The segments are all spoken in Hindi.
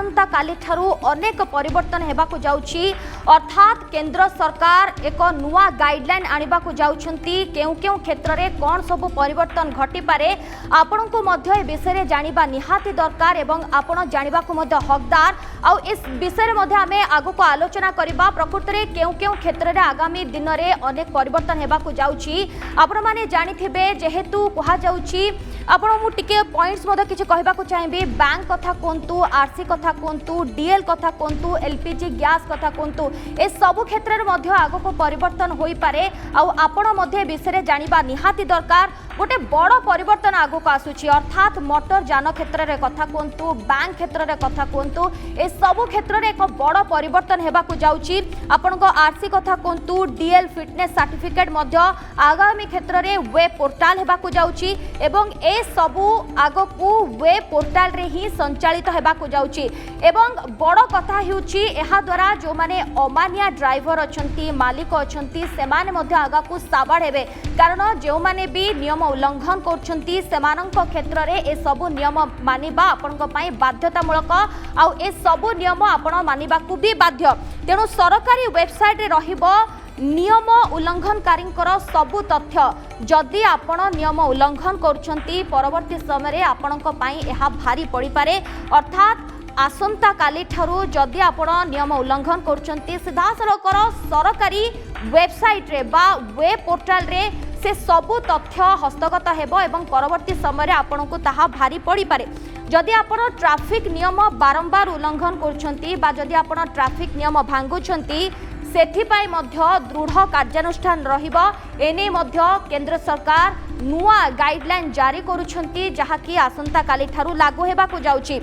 आसंता काली ठारू अनेक परिवर्तन हेबाकु जाउछि। अर्थात केंद्र सरकार एक नुआ गाइडलाइन आनिबाकु जाउछंती। केउ केउ क्षेत्र रे कोन सब परिवर्तन घटी पारे आपण को मध्य ए विषय रे जानिबा निहाती दरकार एवं आपण जानिबाकु मध्य हकदार। आ इस विषय रे मध्य आमे आगु को आलोचना करिबा। प्रकृत रे केउ केउ क्षेत्र रे आगामी दिन रे अनेक परिवर्तन हेबाकु जाउछि। आपण माने जानिथिबे जेहेतु कहा जाउछि आपण मु टिके पॉइंट्स मध्य किछ कहबाकु चाहिबी। बैंक कथा कोंतु, आरसी कथा कोंतु, डीएल कथा कोंतु, एलपीजी गैस कथा कोंतु, ए सब क्षेत्र रे मध्य आगु को परिवर्तन होई पारे। आ आपण मध्य विषय रे जानिबा निहाती दरकार। गोटे बड़ परिवर्तन आगु को आसुछि। अर्थात मोटर यान क्षेत्र रे कथा कोंतु, बैंक क्षेत्र रे कथा कोंतु, ए सब क्षेत्र रे एक बड़ परिवर्तन हेबाकु जाउछि। आपनको आरसी कथा कोंतु, डीएल फिटनेस सर्टिफिकेट मध्य आगामी क्षेत्र रे वेब पोर्टल हेबाकु जाउछि एवं ए सबु आगकू वेब पोर्टल रे ही संचालित हेबाकू जाउछि। एवं बड़ कथा हेउछि एहा द्वारा जो माने अमानिया ड्राइवर अछंती, मालिक अछंती, सेमाने मध्य आगाकू साबाड हेबे। कारण जो माने भी नियम उल्लंघन करछंती सेमानक क्षेत्र रे ए सबु नियम मानिबा आपनक पई बाध्यतामूलक। आ ए सबु नियम आपण मानिबाकू भी बाध्य। तेणु सरकारी वेबसाइट रे रहिबो नियम उल्लंघनकारी सबु तथ्य। जदि आपण नियम उल्लंघन करुछंती परवर्ती समय रे आपणक पई एहा भारी पड़ी पारे। अर्थात आसंता काली ठारू जदि आपण नियम उल्लंघन करुछंती सीधासलखर सरकारी वेबसाइट रे बा वेब पोर्टल रे से सबु तथ्य हस्तगत हेबो एवं परवर्ती समय रे आपणक ताहा भारी पड़ी पारे। जदि आपण ट्रैफिक नियम बारंबार उल्लंघन करुछंती बा जदि आपण ट्रैफिक नियम भांगुछंती सेथिपाई मध्य दृढ़ कार्यानुष्ठान रहिबो। एने मध्य केंद्र सरकार नुआ गाइडलाइन जारी करुछंती जहाकी आसंता काली ठारू लागू हेबाकू जाउछि।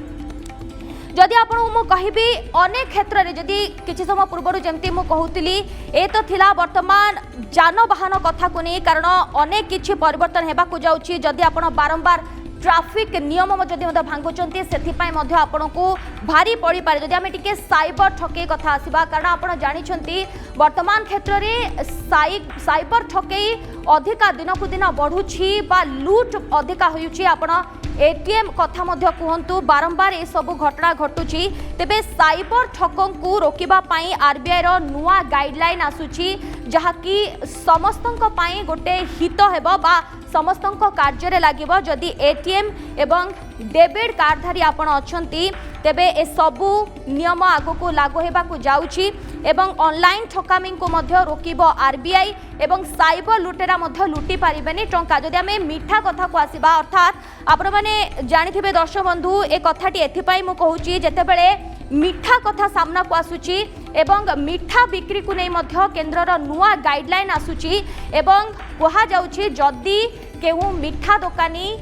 जदि आपण मु कहिबी अनेक क्षेत्र रे जदि किछि समय पूर्व जेमती मु कहूतिली ए तो थिला वर्तमान जानवाहन कथा को नहीं। कारण अनेक किछि परिवर्तन हेबाकू जाउछि। जदि आपण बारंबार ट्रैफिक नियम जदि भांगुचंती सेथिपाई मध्य आपनको भारी पड़ी पारे। जदि आमे टिके साइबर ठकेई कथा आसीबा कारण आपण जानिछंती वर्तमान क्षेत्र रे साइबर ठकेई अधिका दिन को दिन बढ़ुछि बा लूट अधिका होयुछि। आपण एटीएम कथा मध्य कहंतु बारंबार ए सब घटना घटुछि। तेबे साइबर ठकं को रोकिबा पई आरबीआई रो नुआ गाइडलाइन आसुछि जहाकी समस्तंक पई गोटे हित हेबो बा समस्तंक कार्य रे लागिबो। जदि एटीएम एवं डेबिट कार्डधारी आपण अछंती तेबे ए सबु नियम आगो को लागू हेबाकू जाउछि एवं ऑनलाइन ठकामी को मध्य रोकिबो आरबीआई एवं साइबर लुटेरा मध्य लुटी पारिबेनी टंका। जदि आमे मीठा कथा को आसीबा अर्थात आपण माने जानिथिबे दर्शक बंधु ए कथाटी एथिपाई मु कहूछि जेतेबेले मीठा कथा सामना को आसुछि एवं मीठा बिक्री को नहीं मध्य केंद्रर नुआ गाइडलाइन आसुछि एवं कहा जाउछि जदि केहू मीठा दोकानी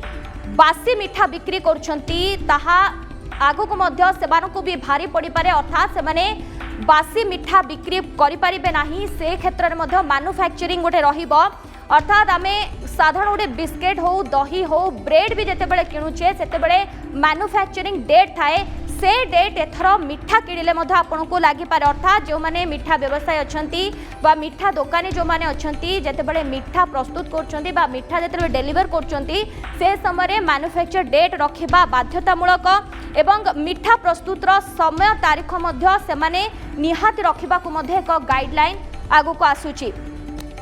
बासी मीठा बिक्री करुछंती ताहा आगो को मध्य सेमानकु भी भारी पड़ी पारे। अर्थात सेमाने बासी मीठा बिक्री करि पारिबे नाही। से क्षेत्र रे मध्य मैन्युफैक्चरिंग गोटे रहिबो। अर्थात आमे साधारण गोटे बिस्केट हो दही हो ब्रेड भी जेतेबेले किणुचे सेतेबेले मैन्युफैक्चरिंग डेट थाए। से डेट एथर मीठा किणिले मध्य आपनको लागि पारे। अर्थात जो माने मीठा व्यवसाय अछंती बा मीठा दुकानी जो माने अछंती जेतेबेले मीठा प्रस्तुत करछंती बा मीठा जेतेबेले डेलीवर करछंती से समय रे मैन्युफैक्चर डेट रखिबा बाध्यतामूलक एवं मीठा प्रस्तुतर समय तारीख मध्य से माने निहाती रखिबा को मध्य एक गाइडलाइन आगो को आसुची।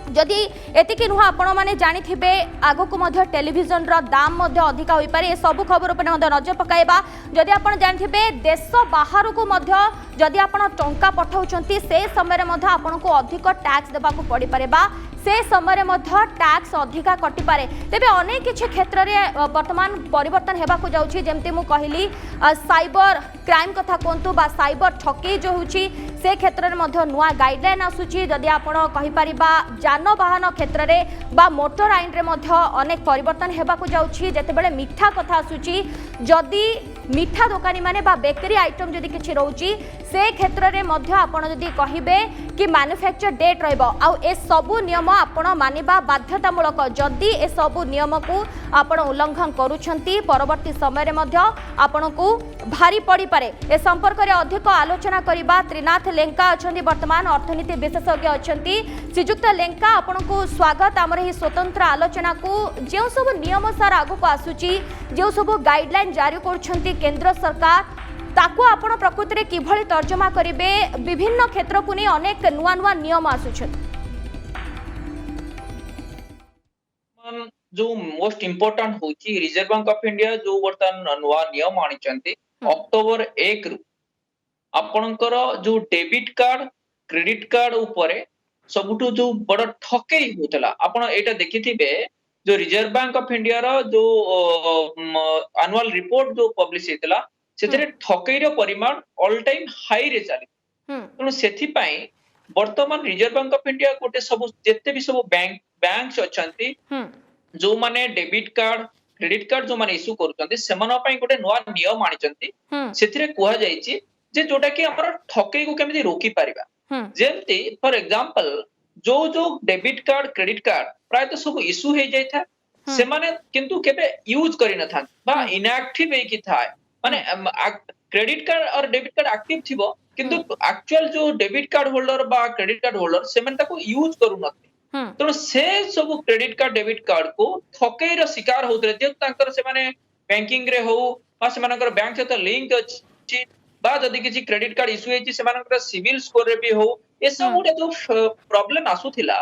जदि एतिकी नुह आपण माने जानिथिबे आगो को मध्य टेलीविजन रो दाम मध्य अधिका होई पारे। ए सब खबर उपर मध्य नजर पकाइबा। जदि आपण जानिथिबे देश बाहर को मध्य जदि आपण टंका पठाउचंती से समय रे मध्य आपण को अधिक टैक्स देबा को पड़ी पारे बा से समय मध्य टैक्स अधिका कटि पारे। तेबे अनेक किछि क्षेत्र रे वर्तमान परिवर्तन हेबाकू जाउछि। जेमति मु कहिली साइबर क्राइम कथा कोंतु बा साइबर ठकेई जो होछि से क्षेत्र रे मध्य नुआ गाइडलाइन आसुछि। जदि आपण कहि परिबा जानवाहन क्षेत्र रे बा मोटर आईन रे मध्य अनेक परिवर्तन हेबाकू जाउछि। जेतेबेले मीठा कथा आसुछि जदि मीठा दोकानी माने बा बेकरी आइटम जदि किछि रहउछि से क्षेत्र रे मध्य आपण जदि कहिबे कि मैन्युफैक्चर डेट रहइबो आ ए सबु नियम आपण मानिबा बाध्यतामूलक। जदि ए सबु नियम को आपण उल्लंघन करूछंती परवर्ती समय रे मध्य आपण को भारी पड़ी पारे। ए संपर्क रे अधिक आलोचना करिबा त्रिनाथ लेंका अछंती वर्तमान अर्थनीति विशेषज्ञ अछंती। श्रीजुक्त लेंका आपण को स्वागत आमर ही स्वतंत्र आलोचना को। जे सब नियम सार आगु को आसुची जे सब गाइडलाइन जारी करछंती केंद्र सरकार ताको आपण प्रकृति रे किभଳି तर्जमा करिवे विभिन्न क्षेत्र को नहीं अनेक नुआ नुआ नियम आसुछन जो मोस्ट इम्पोर्टेंट होची रिजर्व बैंक ऑफ इंडिया जो वर्तमान नुआ नियम आनिचंती अक्टोबर 1 रु आपणकर जो डेबिट कार्ड क्रेडिट कार्ड ऊपर सबुठु जो बड़ ठकेई होतला आपण एटा देखिथिबे जो रिजर्व बैंक ऑफ इंडिया रो जो एनुअल रिपोर्ट जो पब्लिश हेतला सेतरे ठकेई रो परिमाण ऑल टाइम हाई रे चली तनो सेथि पई वर्तमान रिजर्व बैंक ऑफ इंडिया गोटे सब जेते भी सब बैंक्स अछंती जो माने डेबिट कार्ड क्रेडिट कार्ड जो माने इशू करूचंती सेमनो पई गोटे नुआ नियम आनिचंती सेथिरे कुहा जाईची जे जोटा कि हमर ठकेई को केमिति रोकी परिबा जेमती फॉर एग्जांपल जो जो डेबिट कार्ड क्रेडिट कार्ड प्राय तो सब इशू हे जाय था से माने किंतु केबे यूज करि न था बा इनएक्टिव हे कि था माने क्रेडिट कार्ड और डेबिट कार्ड एक्टिव थिबो किंतु एक्चुअल जो डेबिट कार्ड होल्डर बा क्रेडिट कार्ड होल्डर से माने ताको यूज करू नथि तो से सब क्रेडिट कार्ड डेबिट कार्ड को ठकेई रो शिकार होतरे जे तांकर से माने बैंकिंग रे हो बा से मानकर बैंक से तो लिंक अछि बा जदि किसी क्रेडिट कार्ड इशू हेछि से मानकर सिविल स्कोर रे भी हो ए सब गोटे जो प्रॉब्लम आसुथिला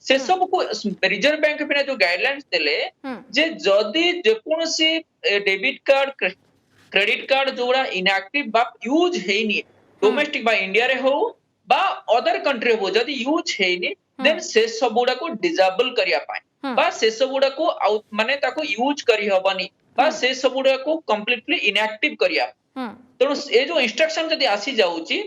से सब को रिजर्व बैंक पे जो गाइडलाइंस देले जे जदि जे कोनसी डेबिट कार्ड क्रेडिट कार्ड जोड़ा इनएक्टिव बा यूज हेनी डोमेस्टिक बा इंडिया रे हो बा अदर कंट्री हो जदि यूज हेनी देन से सब गुडा को डिसेबल करिया पाए बा से सब गुडा को माने ताको यूज करि हबनी बा से सब गुडा को कंप्लीटली इनएक्टिव करिया तेणु ए जो इंस्ट्रक्शन जदि आसी जाउची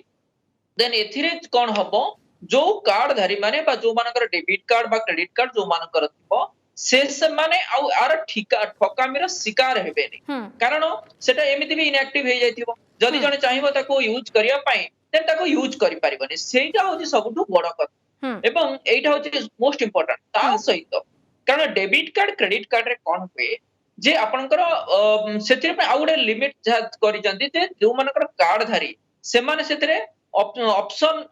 देन एथिरे कोन हबो जो कार्ड धारी माने बा जो मानकर डेबिट कार्ड बा क्रेडिट कार्ड जो मानकर थिबो से माने आउ आर ठकामीर शिकार हेबेनी कारण सेटा एमिति भी इनएक्टिव हे जाइथिबो जदि जने चाहिबो ताको यूज करिया पाए देन ताको यूज करि परिबनी सेटा होची सबटु बड़ कथा एवं एटा होची मोस्ट इंपोर्टेंट ता सहित कारण डेबिट कार्ड क्रेडिट कार्ड रे कोन हुए जे आपनकर सेथिरे पे आउडे लिमिट करि जंती जे जो मानकर कार्ड धारी से माने सेथिरे ऑप्शन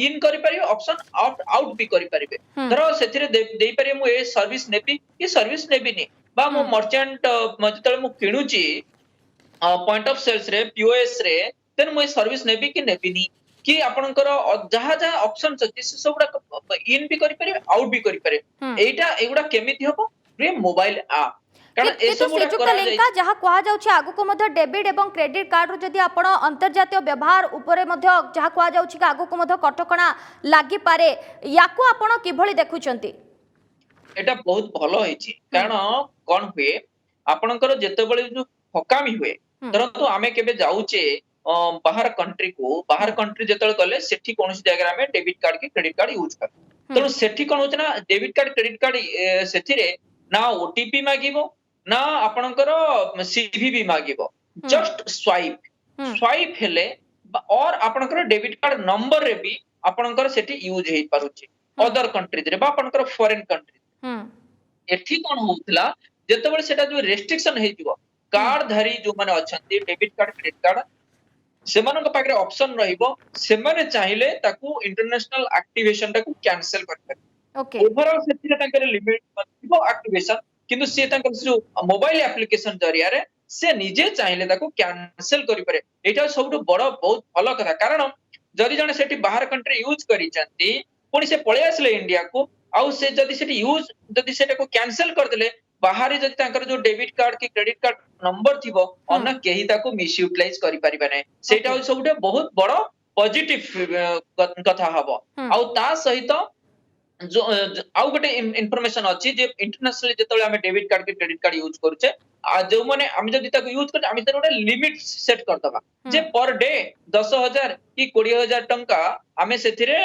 इन करि परिबे ऑप्शन आउट भी करि परिबे धरो सेथिरे देई परिबे मु a service navy E service नेबी नि बा मु मर्चेंट जतले मु किणुची पॉइंट ऑफ सेल्स रे पीओएस रे देन मु ए सर्विस नेबी कि नेबिनी कि आपनकर जहा जहा ऑप्शन अछि से सबडा इन भी करि परिबे आउट भी करि परिबे एटा एगुडा केमिति हबो रे मोबाइल ऐप जहाँ कह जाउछि आगु को मध्य डेबिट एवं क्रेडिट कार्ड रो जदि आपण अंतर्जातीय व्यवहार उपरे मध्य जहाँ कह जाउछि कि आगु को मध्य कटकणा लागि पारे याको आपण किभଳି देखुचंती एटा बहुत भलो होइछि कारण कोन हुए आपनकर जेतेबेले जो ठकामी हुए परंतु आमे केबे जाउचे बाहर कंट्री जेतेबेले गले सेठी कोनसी जगह में डेबिट कार्ड के क्रेडिट कार्ड यूज कर तनो सेठी कोन होछ ना डेबिट कार्ड क्रेडिट कार्ड सेथिरे ना ओटीपी मागिबो ना आपनकर सीवीवी मागिबो जस्ट स्वाइप हेले और आपनकर डेबिट कार्ड नंबर रे भी आपनकर सेठी यूज हे पारुछि अदर कंट्री रे बा आपनकर फॉरेन कंट्री एठी कोन होतला जेतेबेले सेटा जो रेस्ट्रिक्शन हे जिवो कार्ड धारी जो माने अछंती डेबिट कार्ड क्रेडिट कार्ड सेमानक पाखरे ऑप्शन रहिबो सेमाने चाहिले ताकू इंटरनेशनल एक्टिवेशन ताकू कैंसिल करबे ओके ओवरऑल सेथिरे ताकर लिमिट थिबो एक्टिवेशन किंतु से ताकर जो मोबाइल एप्लीकेशन जरिया रे से निजे चाहिले ताकू कैंसिल करि पारे एटा सबटु बड़ बहुत भलो कथा कारण जदि जने सेठी बाहर कंट्री यूज करि चंती पुनी से पळे आसले इंडिया को आउ से जदि सेठी यूज जदि सेटा को कैंसिल कर देले बाहर जदि ताकर जो डेबिट कार्ड की क्रेडिट कार्ड नंबर थिबो अन केही ताको मिस यूटिलाइज करि परिबे नै सेटा सबटु बहुत बड़ पॉजिटिव कथा हबो आउ ता सहित जो आउ गोटे इनफॉरमेशन अछि जे इंटरनेशनली जेतले हमें डेबिट कार्ड के क्रेडिट कार्ड यूज करूचे आ जो माने हम जदि ताको यूज करते हम गोटे लिमिट सेट कर दबा जे पर डे 10,000 की 20,000 टंका हमें सेथिरे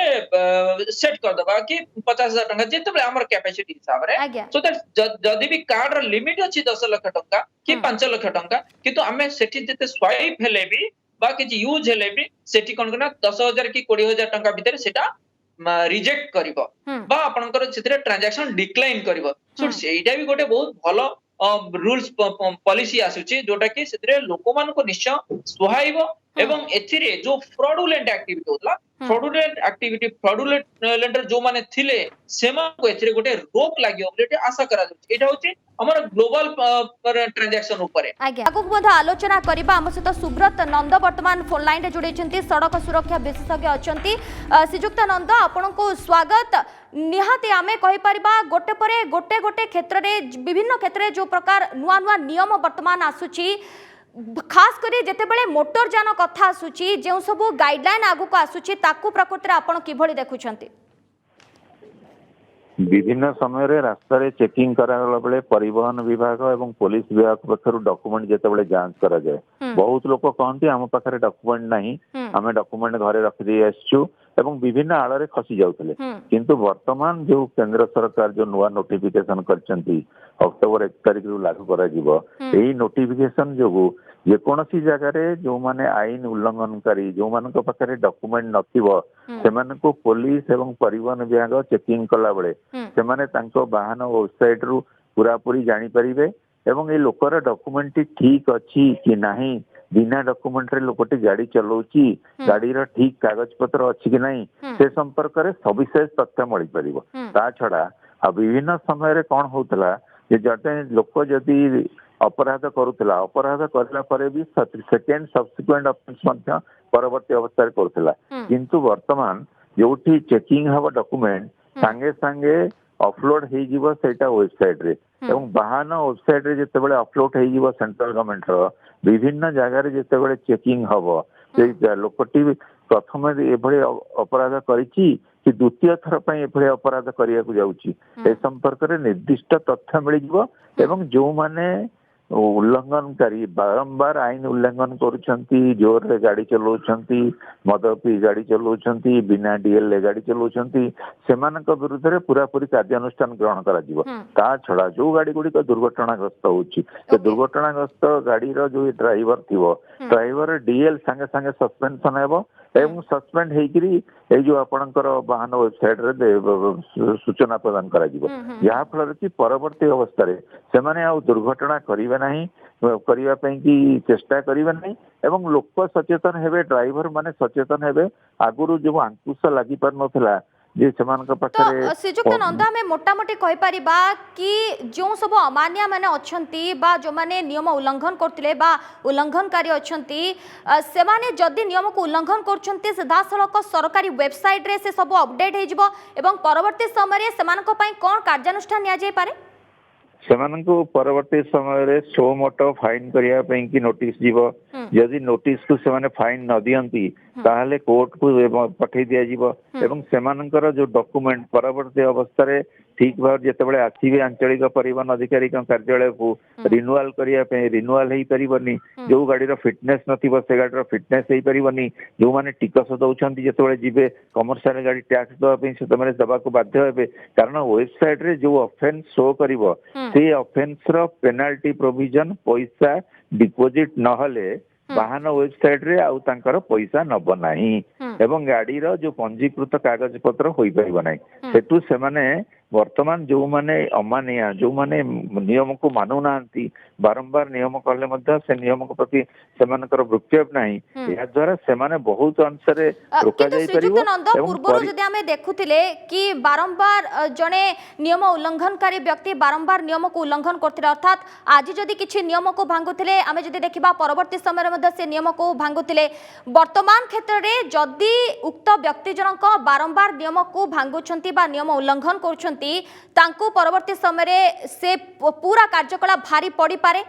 सेट कर दबा कि 50,000 टंका जेतबे हमर कैपेसिटी हिसाब रे सो दैट जदि भी कार्ड र लिमिट अछि 10 लाख टंका कि 5 लाख टंका किंतु हमें सेठी जेते स्वाइप हेले भी बा कि यूज हेले भी सेठी कोन करना 10,000 की 20,000 टंका भीतर सेटा रिजेक्ट करिवो बा आपनकर सेथिरे ट्रांजैक्शन डिक्लाइन करिवो सो सेटा भी गोटे बहुत भलो रूल्स पॉलिसी आसुची जोटा कि सेथिरे लोक मान को निश्चय सुहाइबो एवं एथिरे जो फ्रॉडुलेंट एक्टिविटी होतला फ्रॉडुलेंट जो माने थिले सेमा को एथिरे गोटे रोक लागियो बोले आशा करा जाउछि एटा होछि हमर ग्लोबल ट्रांजैक्शन ऊपर आज्ञा आगु आलोचना करबा हम सहित सुब्रत नंद वर्तमान फोन लाइन रे जोड़े सड़क सुरक्षा विशेषज्ञ अछंती श्रीजुक्त नंद आपन को स्वागत निहाती आमे कहि परिबा गोटे परे गोटे गोटे क्षेत्र रे विभिन्न क्षेत्र रे जो प्रकार नुआ नुआ नियम वर्तमान आसुची खास करी जेतेबेले मोटर जान कथा आसुची जे सब गाइडलाइन आगु को आसुची ताकू प्रकृति आपण किभଳି देखुछंती विभिन्न समय रास्ता रे चेकिंग कराला बेले परिवहन विभाग एवं पुलिस विभाग पक्षर डॉक्यूमेंट जेतेबेले जांच करा जाए बहुत लोक कहते आम पाखे डॉक्यूमेंट नहीं आम डॉक्यूमेंट घरे रखी आसचु एवं विभिन्न आड़ रे खसी जाउतले किंतु वर्तमान जो केंद्र सरकार जो नुआ नोटिफिकेशन करचंती अक्टोबर 1 तारिख रु लागू करा जिवो एही नोटिफिकेशन जोगु जेकोसी जगह जो माने आईन उल्लंघनकारी जो मान पाखे डॉक्यूमेंट नथिबो सेमानकु पुलिस एवं परिवहन विभाग चेकिंग कला बेले सेमाने तांको वाहन वेबसाइट रु पूरा पूरी जानी परिबे एवं ए लोकर डॉक्यूमेंट ठीक अछि कि नाही बिना डॉक्यूमेंट रे लोकटी गाड़ी चलाउची गाड़ी रो ठीक कागज पत्र अछि कि नाही से संपर्क रे सविशेष तथ्य मिल परिबो ता छडा आ विभिन्न समय रे कोन होतला जे जते लोक जदी अपराध करुतला अपराध करला परे भी सेकेंड सब्सिक्वेंट ऑफेंस मध्य परवर्ती अवस्था रे करतला किंतु वर्तमान जोठी चेकिंग हबो डॉक्यूमेंट संगे संगे अपलोड हे जीवो सेटा वेबसाइट रे एवं वाहन वेबसाइट रे जते बेले अपलोड हे जीवो सेंट्रल गवर्नमेंट रो विभिन्न जगह रे जते बेले चेकिंग हबो से लोकटी प्रथम एभଳି अपराध करिछि कि द्वितीय थर पई एभଳି अपराध करिया को जाउछि ए संपर्क रे निर्दिष्ट तथ्य मिल जीवो एवं जो माने उल्लंघनकारी बारंबार आईन उल्लंघन करुछंती जोर रे गाड़ी चलाउछंती मद पी गाड़ी चलाउछंती बिना डीएल ले गाड़ी चलाउछंती सेमानक विरुद्ध रे पूरा पूरी कार्यानुष्ठान ग्रहण करा जिवो ता छडा जो गाड़ी गुडी को दुर्घटनाग्रस्त होउछि ते दुर्घटनाग्रस्त गाड़ी रो जो ड्राइवर थिवो ड्राइवर डीएल संगे संगे सस्पेंशन हेबो एवं सस्पेंड हेकरी ए जो आपनकर वाहन वेबसाइट रे सूचना प्रदान करा जिवो या फल कि परवर्ती अवस्था रे सेमाने आ दुर्घटना करिवे नहीं करिवा पई कि चेष्टा करिवे नहीं एवं लोक सचेतन हेबे ड्राइवर माने सचेतन हेबे आगुरु जो अंकुश लागि पर नथला जे सेमानक पाखरे श्रीजुक्त नंदा में मोटामोटी कहि परिबा कि जो सब अमान्या माने अछंती बा जो माने नियम उल्लंघन करथिले बा उल्लंघनकारी अछंती से माने जदी नियम को उल्लंघन करछंती सीधा सलक सरकारी वेबसाइट रे से सब अपडेट हे जिवो एवं परवर्ती समय रे सेमानक पई कोन कार्यानुष्ठान निया जाय पारे सेमानंको परवर्ती समय रे सो मोटो फाइन करिया पई कि नोटिस जीवो यदि नोटिस को सेमाने फाइन न दियंती ताहले कोर्ट को पठै दिया जीवो एवं सेमानंकर जो डॉक्यूमेंट परवर्ती अवस्था रे ठीक भाव जेते बेले आसीबे आंचलिक परिवहन अधिकारी कार्यालय को रिन्यूअल करिया पे रिन्यूअल हेई परिबनी जो गाड़ी रो फिटनेस नथिबो से गाड़ी रो फिटनेस हेई परिबनी जो माने टिकस दउछंती जेते बेले जिबे कमर्शियल गाड़ी टैक्स दवा पे से तमरे दबा को बाध्य हेबे कारण वेबसाइट रे जो ऑफेंस शो करिवो से ऑफेंस रो पेनाल्टी प्रोविजन पैसा डिपॉजिट न हले वाहन वेबसाइट रे आउ तांकर पैसा नब नाही एवं गाड़ी रो जो पंजीकृत कागज पत्र होई परिबो नाही सेतु से माने वर्तमान जो माने अमानिया जो माने नियम को मानु नांती बारंबार नियम करले मध्य से नियम को प्रति सेमानकर भ्रुक्षेप नाही या द्वारा सेमाने बहुत अंशरे रोका जाय परिबो एवं पूर्व जदि हमें देखुतिले कि बारंबार जने नियम उल्लंघनकारी व्यक्ति बारंबार नियम को उल्लंघन करथिले अर्थात आज जदि किछि नियम को भांगुथिले हमें जदि देखिबा परवर्ती समय रे मध्य से नियम को भांगुथिले वर्तमान क्षेत्र रे जदि उक्त व्यक्ति जनक बारंबार नियम को भांगुछंती बा नियम उल्लंघन करूछंती तांको परवर्ती समय रे से पूरा कार्यकलाप भारी पड़ी पारे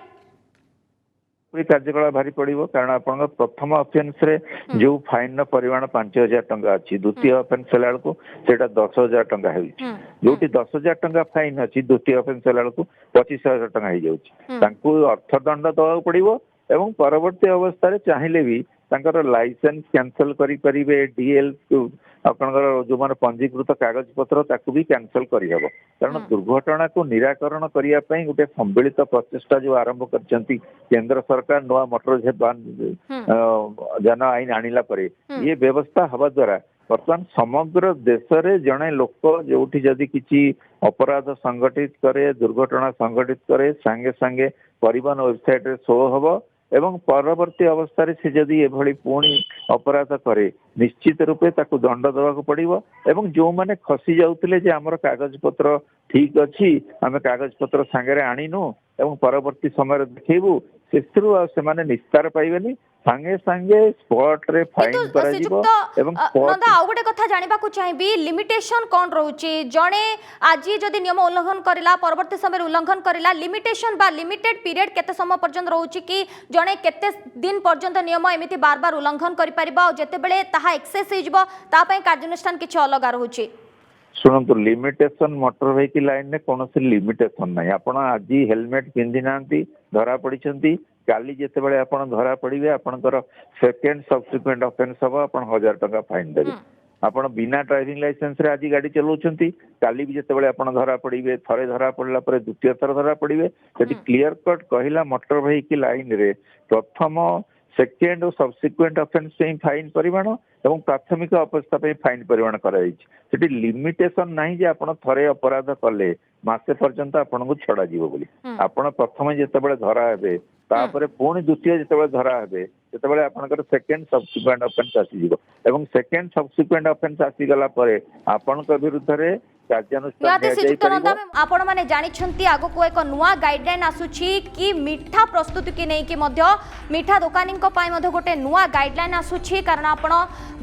पूरी कार्यकलाप भारी पड़िबो कारण आपन प्रथम ऑफेंस रे जो फाइन न परिमाण 5000 टंका अछि द्वितीय ऑफेंस लाल को सेटा 10000 टंका हेइ जोटी 10000 टंका फाइन अछि द्वितीय ऑफेंस लाल को 25000 टंका हेइ जाउछि तांको अर्थदंड दवा पड़िबो एवं परवर्ती अवस्था रे चाहिले भी तांकर लाइसेंस कैंसल करि परिबे डीएल आपनकर जो माने पंजीकृत कागज पत्र ताकू भी कैंसल करि हबो कारण दुर्घटना को निराकरण करिया पई गुटे सम्मिलित प्रचेष्टा जो आरंभ करचंती केंद्र सरकार नवा मोटर जन आईन आनिला परे ये व्यवस्था हवा द्वारा वर्तमान समग्र देश रे जणे लोक जोठी जदी किछि अपराध संगठित करे दुर्घटना संगठित करे संगे संगे परिवहन वेबसाइट रे शो हबो एवं परवर्ती अवस्था से जदि एभली पुणी अपराध करे निश्चित रूपे ताकू दंड देवाक पड़िबो एवं जो माने खसी जाउतिले जे हमर कागज पत्र ठीक अछि आमे कागज पत्र सांगरे आनिनु एवं परवर्ती समय देखैबू सेथरु से माने निस्तार पाइबेनी सांगे सांगे स्पॉट रे फाइन करा जिवो एवं नंदा आउ गोटे कथा जानिबा को चाहिबी लिमिटेशन कोन रहउची जणे आजी जदि नियम उल्लंघन करिला परवर्ती समय उल्लंघन करिला लिमिटेशन बा लिमिटेड पीरियड केते समय पर्यंत रहउची कि जणे केते दिन पर्यंत नियम एमिति बार बार उल्लंघन करि परिबा और जते बेले ताहा एक्सेस हे जिवो ता पय कार्यानुष्ठान किछ अलग रहउची शुणु लिमिटेशन मोटर व्हीकल लाइन में कौन लिमिटेशन ना आपण आज हेलमेट पिंधि ना धरा पड़ी काली जिते बड़े आप धरा पड़े आपंकर सेकेंड सब्सिक्वेंट ऑफेंस हम आप 1000 टंका फाइन देवे आपण बिना ड्राइविंग लाइसेंस रे आज गाड़ी चलाउछंती काली भी जिते बड़े आपण धरा पड़े थरे धरा पड़ला पर द्वितीय थर धरा पड़े यदि क्लियर कट कहला मोटर व्हीकल लाइन रे प्रथम सेकेंड और सब्सिक्वेंट ऑफेंस पे फाइन परिमाण एवं प्राथमिक अवस्था पे फाइन परिमाण कराई लिमिटेशन नहीं जे आपण थरे अपराध कले मासे पर्यंत आपन को छड़ा जीवो बोली आपण प्रथम जेतेबेले धरा हेबे तापरे पुणी द्वितीय जेतेबेले धरा हेबे जेतेबेले आपनकर सेकेंड सब्सिक्वेंट ऑफेंस आसी जीवो एवं सेकेंड सब्सिक्वेंट ऑफेंस आसी गला परे आपन को विरुद्ध रे आपण माने जानिछंती आगो को एक नुआ गाइडलाइन आसुची कि मीठा प्रस्तुति की नहीं कि मध्य मीठा दुकानी को पाई मध्य गोटे नुआ गाइडलाइन आसुची कारण आपण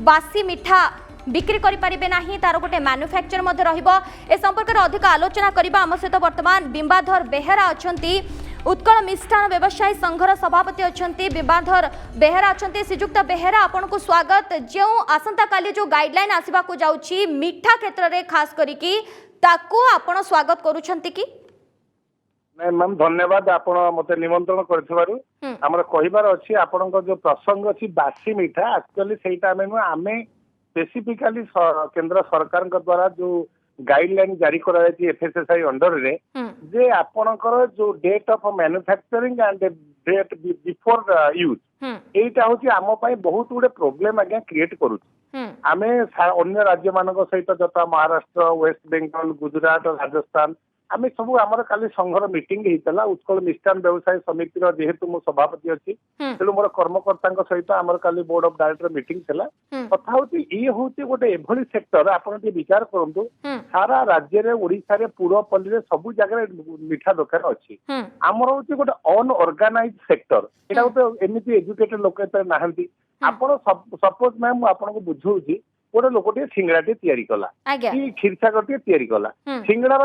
बासी मीठा बिक्री करि परिबे नाही तार गोटे मैन्युफैक्चर मध्य रहिबो ए संपर्क रे अधिक आलोचना करबा हम सहित वर्तमान बिंबाधर बेहेरा अछंती उत्कल मिष्ठान व्यवसायी संघर सभापति अछंती बिंबाधर बेहेरा अछंती श्रीजुक्त बेहेरा आपन को स्वागत जो आसंता काली जो गाइडलाइन आसीबा को जाउची मीठा क्षेत्र रे खास करी कि ताको आपन स्वागत करूछंती कि नहीं मैम धन्यवाद आपण मते निमंत्रण करथिबारु हमर कहिबार अछि आपन को जो प्रसंग अछि बासी मीठा एक्चुअली सेटा आमे स्पेसिफिकली केंद्र सरकार द्वारा जो गाइडलाइन जारी करा जाय एफएसएसआई अंडर रे जे आपनकर जो date of manufacturing and date before use एटा होची आम पई बहुत गुडे प्रॉब्लम आगे क्रिएट करूची आमे अन्य राज्य मानक सहित जता महाराष्ट्र वेस्ट बेंगल गुजरात राजस्थान आमे सब आमर काली संघर मीटिंग हेतला उत्कल मिष्ठान व्यवसाय समिति रो जेहेतु मो सभापति अछि तेलु मोर कर्मकर्ता सहित आमर काली बोर्ड ऑफ डायरेक्टर मीटिंग थला कथा होची ई होची गोटे एभली सेक्टर आपण जे विचार करंतु सारा राज्य रे ओडिसा रे पूर्वपल्ली रे सब जगह मीठा दुकान अछि आमर होची गोटे अनऑर्गेनाइज सेक्टर एटा गोटे एमिति एजुकेटेड लोक एते नाहंती आपण सपोज मैम आपण को बुझौची गोटे लोकटे सिंगड़ाटे तैयारी कला कि क्षीरसागरटे तैयारी कला सिंगड़ार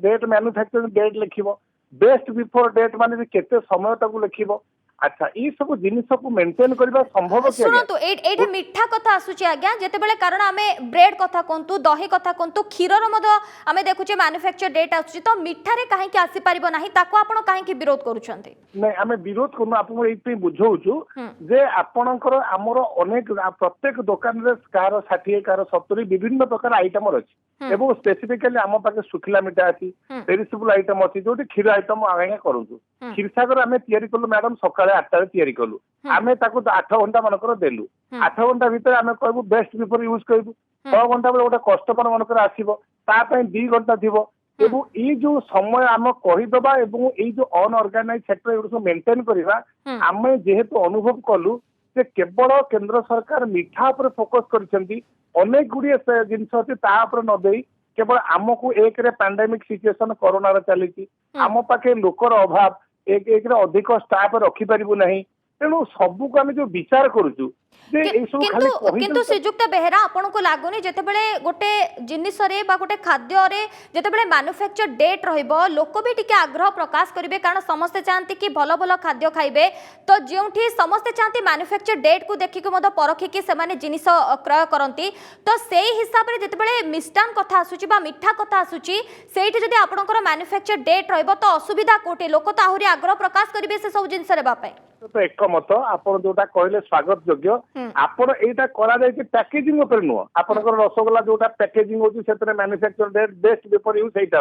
डेट मैन्युफैक्चरिंग डेट लिखिबो बेस्ट बिफोर डेट माने केते समय तक लिखिबो अच्छा ई सब जिनिस को मेंटेन करबा संभव के सुनो तो एठी मिठा कथा आसुची आज्ञा जेते बेले कारण हमें ब्रेड कथा कोंतु दही कथा कोंतु खीर रो मद हमें देखुचे मैन्युफैक्चर डेट आसुची तो मिठा रे काहे कि आसी परिबो नाही ताको आपण काहे कि विरोध करूछंती नहीं हमें विरोध करनु आपण एई पे बुझौछु जे आपणकर हमर अनेक प्रत्येक दुकान रे कार 60 कार 70 विभिन्न प्रकार आइटम अछि एबो स्पेसिफिकली हम पाके सुखिला मिठा अछि पेरिसेबल आइटम अछि जोटी खीर आइटम आगे करूछु खीरसागर हमें तैयारी करलु मैडम सकाळे 8 रे तैयारी कलु आमे ताको 8 घंटा मनकर देलु 8 घंटा भीतर आमे कहबु बेस्ट बिफोर यूज करबु 6 घंटा बेले गोटे कस्टमर मनकर आसीबो ता पय 2 घंटा थिबो एबो ई जो समय आम कहिदबा एबो ई जो अनऑर्गेनाइज सेक्टर एगो मेंटेन करबा आमे जेहेतु अनुभव कलु जे केवल केंद्र सरकार मिठा पर फोकस करछंती अनेक गुडी जिंस अछि ता पर न देई केवल आमको एक रे पैंडेमिक सिचुएशन कोरोना रे चलीची आम पाके लोकर अभाव एक रे अधिक स्टाफ रखी परिबु नहीं तेणु सबू को आम जो विचार करूचु किंतु श्रीजुक्त बेहेरा आपन को लागुनी जेते बेले गोटे जिनिस रे बा गोटे खाद्य रे जेते बेले मैन्युफैक्चर डेट रहइबो लोक भी टिके आग्रह प्रकाश करिवे कारण समस्त चाहती कि भलो भलो खाद्य खाइबे तो जेउठी समस्त चाहती मैन्युफैक्चर डेट को देखि के मद परखि कि से माने जिनिस क्रय करंती तो सेही हिसाब रे जेते बेले मिष्टान कथा आसुची बा मिठा कथा आसुची सेठी जदी आपनकर मैन्युफैक्चर डेट रहइबो तो असुविधा कोटे लोक तो आहुरी आग्रह प्रकाश करिवे से सब जिनिस रे बापे तो एक मत आपण जोटा कहले स्वागत योग्य आपण एटा करा जाय कि पैकेजिंग ऊपर नुह आपनकर रसगोल्ला जोटा पैकेजिंग होची सेतरे manufacture date best before use एटा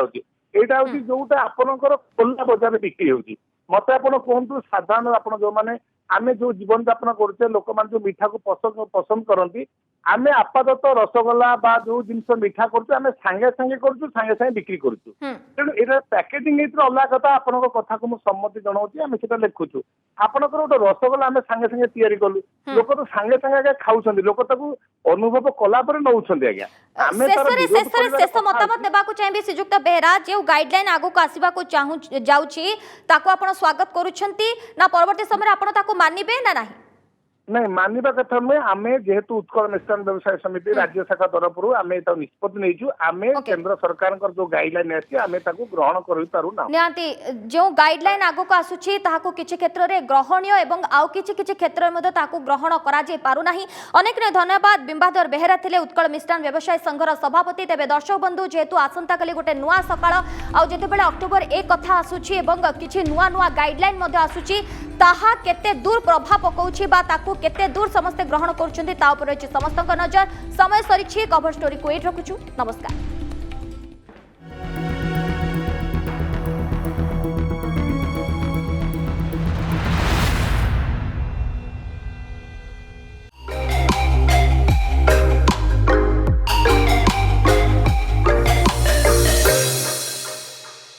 होची जोटा आपनकर खुला बाजार बिक्री होची मते आपण कोंतु साधारण आपण जो माने आमे जो जीवन यापन करते लोक मान जो मीठा को पसंद करती आमे आपातत रसगोल्ला बा जो जिनस मीठा करते आमे सांगे सांगे करछु सांगे सांगे बिक्री करछु तेणु एटा पैकेजिंग नेत्र अलग कथा आपन कथा को सम्मति जनाऊँ आमे सेटा लिखुछु आपनकर गोटे रसगोल्ला आमे सांगे सांगे तैयारी कलु लोक तो सांगे सांगे आगे खाउछन्ती लोक ताकू अनुभव कला पर नउछन्ती आज्ञा आमे शेष मतामत नेबाकू चाहिए श्रीजुक्त बेहरा जो गाइडलाइन आगु को आसीबा को जाउछि ताको आपण स्वागत करूछन्ती ना परवर्ती समय आपण ताको मानिबे ना नाही नहीं मानवा कथा नुहे आम जेहेतु उत्कल मिष्टान व्यवसाय समिति राज्य शाखा तरफ आम निष्पत्ति नहीं आम केंद्र सरकार जो गाइडलाइन आसी आम ग्रहण कर पारुना निहांती जो गाइडलाइन आगु को आसुछि ताहाको किछि क्षेत्र रे ग्रहणीय एवं आउ किछि क्षेत्र रे मध्ये ताहाको ग्रहण करा जे पारु नाही अनेक धन्यवाद बिंबाधर बेहेरा थिले उत्कल मिष्टान व्यवसाय संघर सभापति तेबे दर्शक बंधु जेहेतु आसंता काली गोटे नुआ सकाळ आउ जेतेबेले अक्टोबर 1 कथा आसुछि एवं किछि नुआ नुआ गाइडलाइन मध्ये आसुछि ताहा केते दूर प्रभाव पकाउछि बा ताकू केते दूर समस्त ग्रहण करुछन्ति ता ऊपर अछि समस्तक नजर समय सरिछि कवर स्टोरी को एट रखुछु नमस्कार।